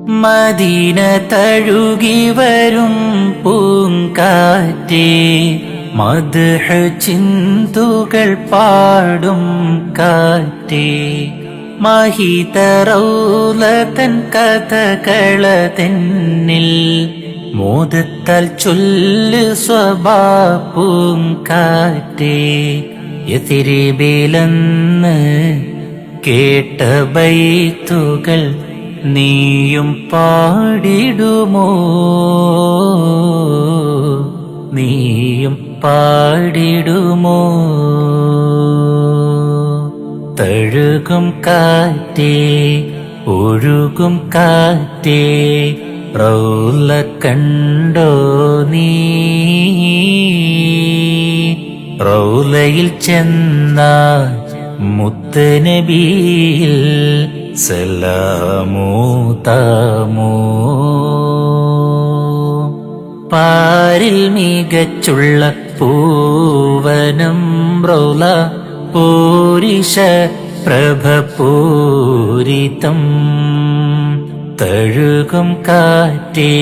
Medina തഴുകി വരും പൂങ്കാറ്റേ, മദ്ഹ് ചിന്തുകൾ പാടും കാറ്റേ, മഹിത റൗളതൻ കഥകളതെന്നിൽ മോദത്താൽ ചൊല്ല് സ്വഭാ പൂങ്കാറ്റേ. യഥിരിബിലെന്ന് കേട്ട ബൈത്തുകൾ നീയും പാടിടുമോ, നീയും പാടിടുമോ? തഴുകും കാറ്റേ, ഒഴുകും കാറ്റേ, റൗള കണ്ടോ നീ? റൗളയിൽ ചെന്നാൽ മുത്ത് നബിയിൽ സലാമോ താമോ? പാരിൽ മികച്ചുള്ള പൂവനം റൗള, പൂരിഷ പ്രഭപൂരിതം. തഴുകും കാറ്റേ,